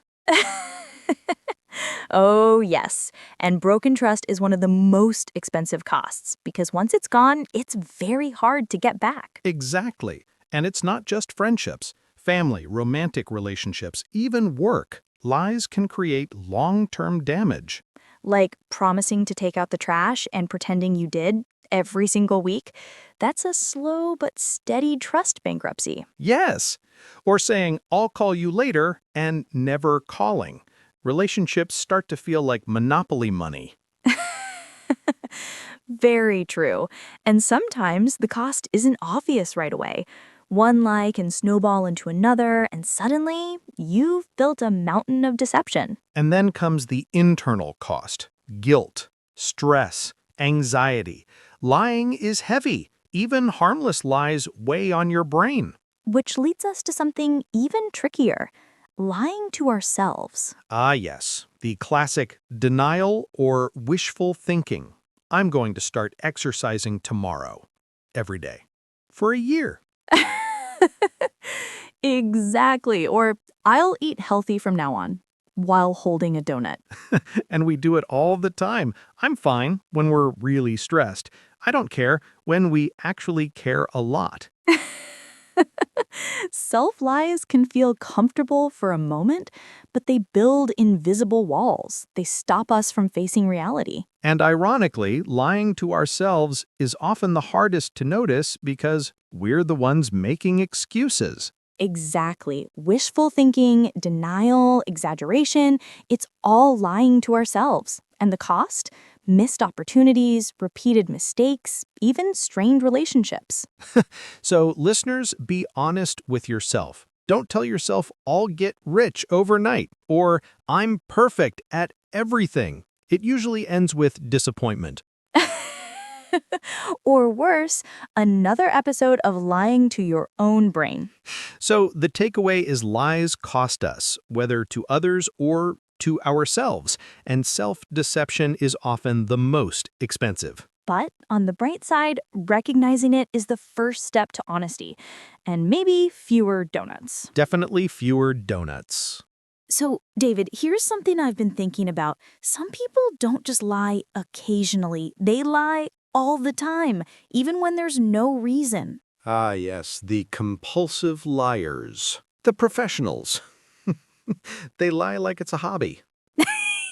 Oh, yes. And broken trust is one of the most expensive costs because once it's gone, it's very hard to get back. Exactly. And it's not just friendships, family, romantic relationships, even work. Lies can create long-term damage. Like promising to take out the trash and pretending you did every single week. That's a slow but steady trust bankruptcy. Yes. Or saying, I'll call you later, and never calling. Relationships start to feel like monopoly money. Very true. And sometimes the cost isn't obvious right away. One lie can snowball into another, and suddenly you've built a mountain of deception. And then comes the internal cost, guilt, stress, anxiety. Lying is heavy. Even harmless lies weigh on your brain. Which leads us to something even trickier, lying to ourselves. Ah, yes, the classic denial or wishful thinking. I'm going to start exercising tomorrow, every day, for a year. Exactly. Or I'll eat healthy from now on while holding a donut. And we do it all the time. I'm fine when we're really stressed. I don't care when we actually care a lot. Self lies can feel comfortable for a moment, but they build invisible walls. They stop us from facing reality. And ironically, lying to ourselves is often the hardest to notice because we're the ones making excuses. Exactly. Wishful thinking, denial, exaggeration, it's all lying to ourselves. And the cost? Missed opportunities, repeated mistakes, even strained relationships. So, listeners, be honest with yourself. Don't tell yourself, I'll get rich overnight, or I'm perfect at everything. It usually ends with disappointment. Or worse, another episode of lying to your own brain. So, the takeaway is lies cost us, whether to others or to ourselves, and self-deception is often the most expensive. But on the bright side, recognizing it is the first step to honesty. And maybe fewer donuts. Definitely fewer donuts. So, David, here's something I've been thinking about. Some people don't just lie occasionally, they lie all the time, even when there's no reason. Ah, yes, the compulsive liars. The professionals. They lie like it's a hobby.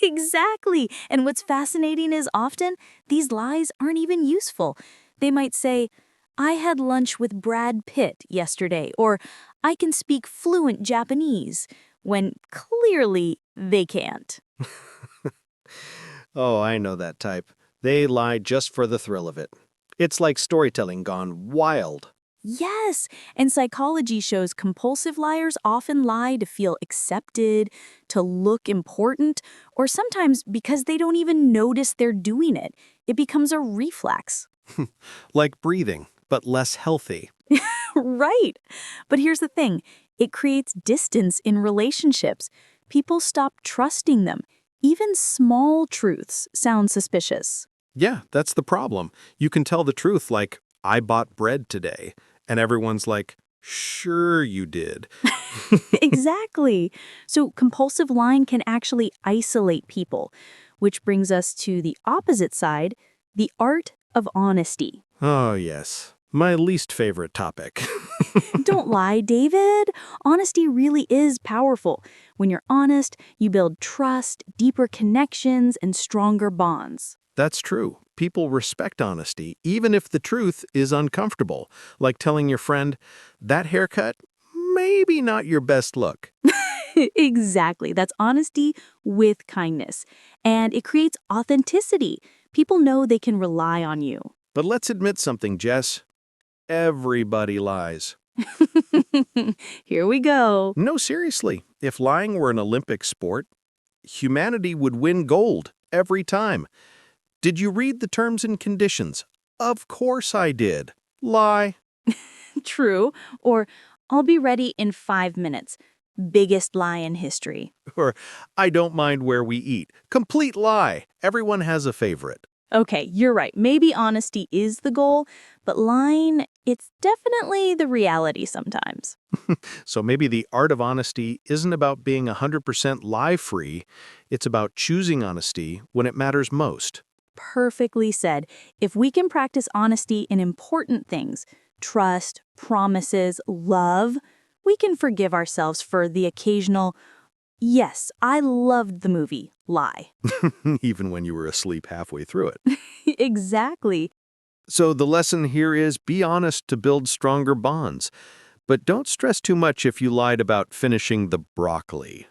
Exactly. And what's fascinating is often these lies aren't even useful. They might say, I had lunch with Brad Pitt yesterday, or I can speak fluent Japanese, when clearly they can't. Oh, I know that type. They lie just for the thrill of it. It's like storytelling gone wild. Yes, and psychology shows compulsive liars often lie to feel accepted, to look important, or sometimes because they don't even notice they're doing it. It becomes a reflex. Like breathing, but less healthy. Right. But here's the thing, it creates distance in relationships. People stop trusting them. Even small truths sound suspicious. Yeah, that's the problem. You can tell the truth like, I bought bread today. And everyone's like, sure you did. Exactly. So compulsive lying can actually isolate people, which brings us to the opposite side, the art of honesty. Oh, yes. My least favorite topic. Don't lie, David. Honesty really is powerful. When you're honest, you build trust, deeper connections, and stronger bonds. That's true. People respect honesty, even if the truth is uncomfortable. Like telling your friend, that haircut, maybe not your best look. Exactly. That's honesty with kindness. And it creates authenticity. People know they can rely on you. But let's admit something, Jess. Everybody lies. Here we go. No, seriously. If lying were an Olympic sport, humanity would win gold every time. Did you read the terms and conditions? Of course I did. Lie. True. Or, I'll be ready in 5 minutes. Biggest lie in history. Or, I don't mind where we eat. Complete lie. Everyone has a favorite. Okay, you're right. Maybe honesty is the goal, but lying, it's definitely the reality sometimes. So maybe the art of honesty isn't about being 100% lie-free. It's about choosing honesty when it matters most. Perfectly said. If we can practice honesty in important things, trust, promises, love, we can forgive ourselves for the occasional, yes, I loved the movie, lie. Even when you were asleep halfway through it. Exactly. So the lesson here is be honest to build stronger bonds. But don't stress too much if you lied about finishing the broccoli.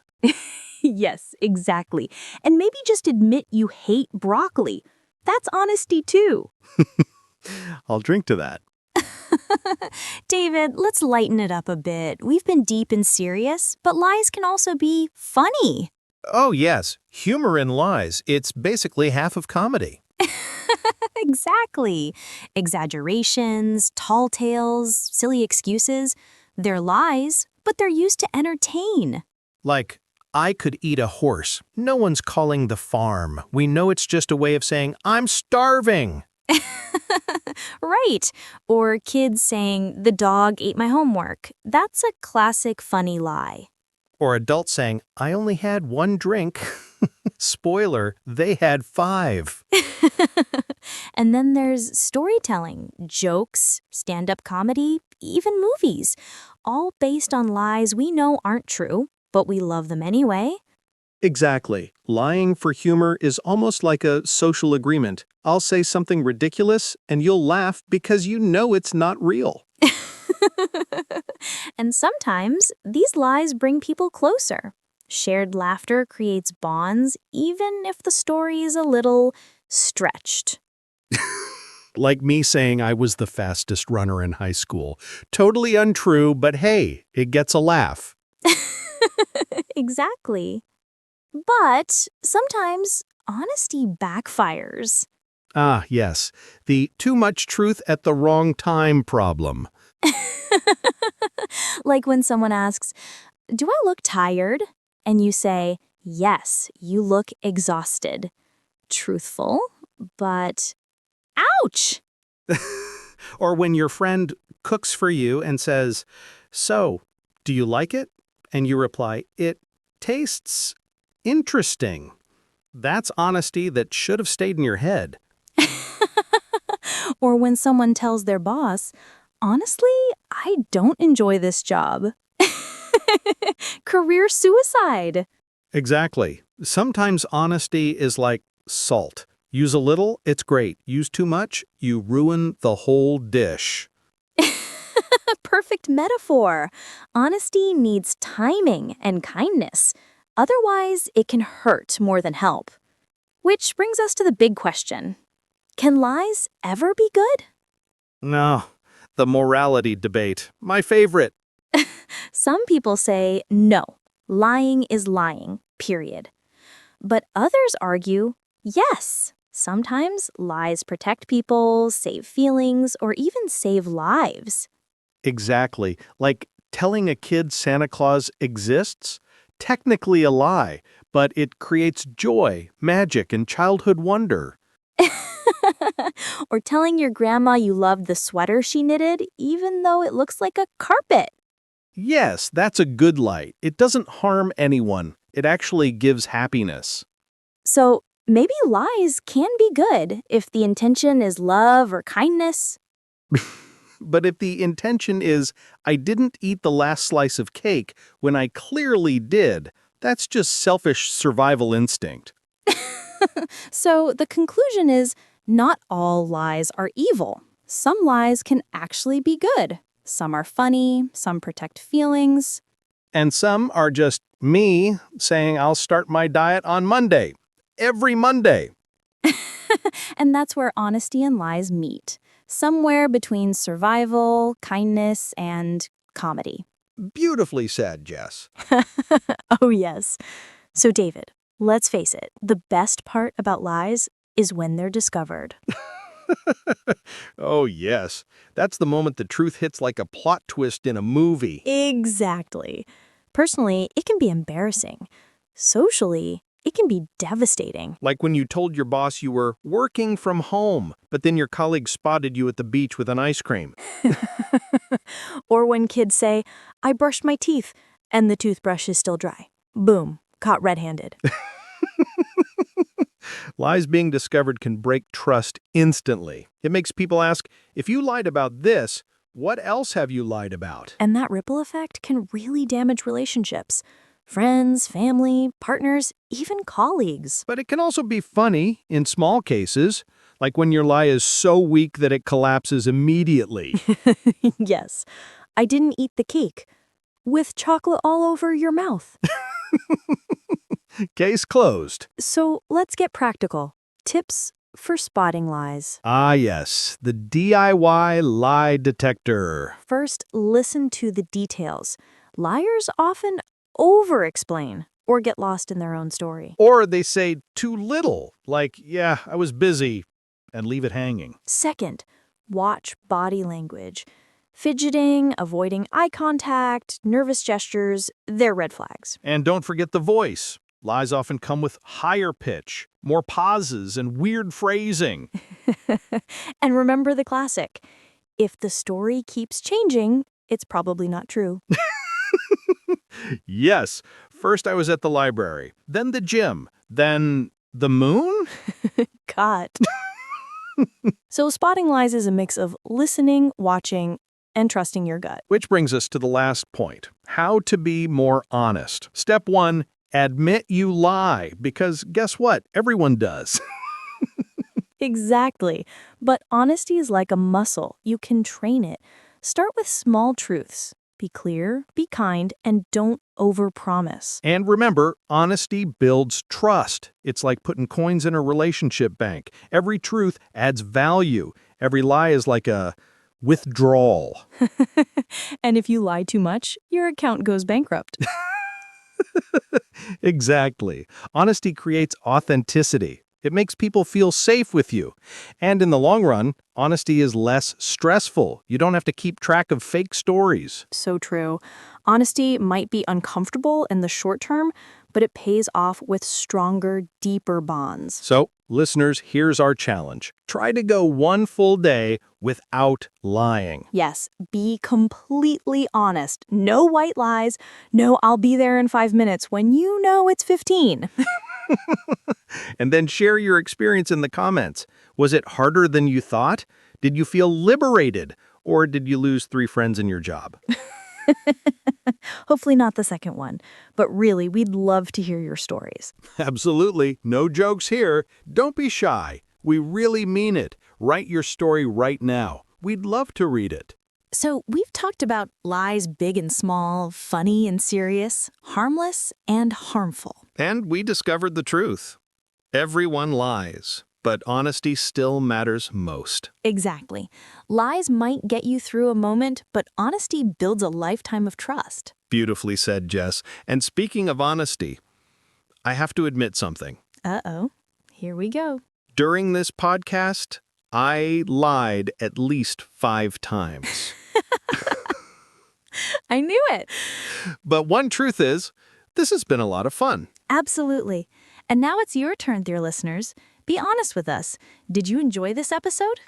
Yes, exactly. And maybe just admit you hate broccoli. That's honesty too. I'll drink to that. David, let's lighten it up a bit. We've been deep and serious, but lies can also be funny. Oh, yes. Humor in lies. It's basically half of comedy. Exactly. Exaggerations, tall tales, silly excuses. They're lies, but they're used to entertain. Like, I could eat a horse. No one's calling the farm. We know it's just a way of saying, I'm starving. Right. Or kids saying, the dog ate my homework. That's a classic funny lie. Or adults saying, I only had one drink. Spoiler, they had 5. And then there's storytelling, jokes, stand-up comedy, even movies, all based on lies we know aren't true, but we love them anyway. Exactly. Lying for humor is almost like a social agreement. I'll say something ridiculous, and you'll laugh because you know it's not real. And sometimes these lies bring people closer. Shared laughter creates bonds, even if the story is a little stretched. Like me saying I was the fastest runner in high school. Totally untrue, but hey, it gets a laugh. Exactly. But sometimes honesty backfires. Ah, yes. The too much truth at the wrong time problem. Like when someone asks, do I look tired? And you say, yes, you look exhausted. Truthful, but ouch! Or when your friend cooks for you and says, so, do you like it? And you reply, it tastes interesting. That's honesty that should have stayed in your head. Or when someone tells their boss, honestly, I don't enjoy this job. Career suicide. Exactly. Sometimes honesty is like salt. Use a little, it's great. Use too much, you ruin the whole dish. perfect metaphor. Honesty needs timing and kindness. Otherwise, it can hurt more than help. Which brings us to the big question. Can lies ever be good? No, the morality debate. My favorite. Some people say no, lying is lying, period. But others argue yes. Sometimes lies protect people, save feelings, or even save lives. Exactly. Like telling a kid Santa Claus exists? Technically a lie, but it creates joy, magic, and childhood wonder. Or telling your grandma you loved the sweater she knitted, even though it looks like a carpet. Yes, that's a good light. It doesn't harm anyone. It actually gives happiness. So maybe lies can be good if the intention is love or kindness. But if the intention is, I didn't eat the last slice of cake when I clearly did, that's just selfish survival instinct. So the conclusion is not all lies are evil. Some lies can actually be good. Some are funny, some protect feelings. And some are just me saying I'll start my diet on Monday. Every Monday. And that's where honesty and lies meet. Somewhere between survival, kindness, and comedy. Beautifully said, Jess. Oh, yes. So, David, let's face it, the best part about lies is when they're discovered. Oh, yes. That's the moment the truth hits like a plot twist in a movie. Exactly. Personally, it can be embarrassing. Socially, it can be devastating. Like when you told your boss you were working from home, but then your colleague spotted you at the beach with an ice cream. Or when kids say, I brushed my teeth, and the toothbrush is still dry. Boom, caught red-handed. Lies being discovered can break trust instantly. It makes people ask, if you lied about this, what else have you lied about? And that ripple effect can really damage relationships. Friends, family, partners, even colleagues. But it can also be funny in small cases, like when your lie is so weak that it collapses immediately. Yes, I didn't eat the cake. With chocolate all over your mouth. Case closed. So let's get practical. Tips for spotting lies. Ah, yes, the DIY lie detector. First, listen to the details. Liars often over-explain or get lost in their own story. Or they say too little, like, yeah, I was busy, and leave it hanging. Second, watch body language. Fidgeting, avoiding eye contact, nervous gestures, they're red flags. And don't forget the voice. Lies often come with higher pitch, more pauses, and weird phrasing. And remember the classic. If the story keeps changing, it's probably not true. Yes, first I was at the library, then the gym, then the moon? Cut. So spotting lies is a mix of listening, watching, and trusting your gut. Which brings us to the last point, how to be more honest. Step 1, admit you lie, because guess what? Everyone does. Exactly. But honesty is like a muscle. You can train it. Start with small truths. Be clear, be kind, and don't overpromise. And remember, honesty builds trust. It's like putting coins in a relationship bank. Every truth adds value. Every lie is like a withdrawal. And if you lie too much, your account goes bankrupt. Exactly. Honesty creates authenticity. It makes people feel safe with you. And in the long run, honesty is less stressful. You don't have to keep track of fake stories. So true. Honesty might be uncomfortable in the short term, but it pays off with stronger, deeper bonds. So, listeners, here's our challenge. Try to go one full day without lying. Yes, be completely honest. No white lies. No, I'll be there in 5 minutes when you know it's 15. And then share your experience in the comments. Was it harder than you thought? Did you feel liberated? Or did you lose 3 friends in your job? Hopefully not the second one. But really, we'd love to hear your stories. Absolutely. No jokes here. Don't be shy. We really mean it. Write your story right now. We'd love to read it. So, we've talked about lies big and small, funny and serious, harmless and harmful. And we discovered the truth. Everyone lies, but honesty still matters most. Exactly. Lies might get you through a moment, but honesty builds a lifetime of trust. Beautifully said, Jess. And speaking of honesty, I have to admit something. Uh-oh. Here we go. During this podcast, I lied at least 5 times. I knew it. But one truth is, this has been a lot of fun. Absolutely. And now it's your turn, dear listeners. Be honest with us. Did you enjoy this episode?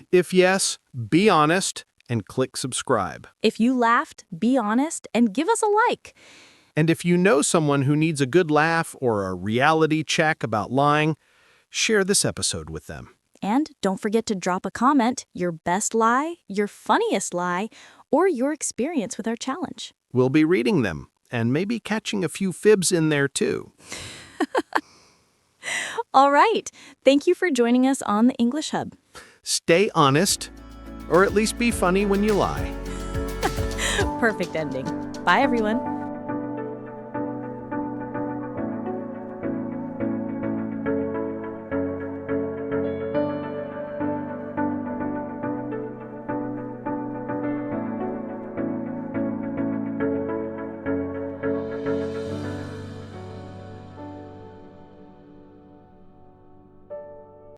If yes, be honest and click subscribe. If you laughed, be honest and give us a like. And if you know someone who needs a good laugh or a reality check about lying, share this episode with them. And don't forget to drop a comment, your best lie, your funniest lie, or your experience with our challenge. We'll be reading them and maybe catching a few fibs in there too. All right. Thank you for joining us on the English Hub. Stay honest, or at least be funny when you lie. Perfect ending. Bye, everyone.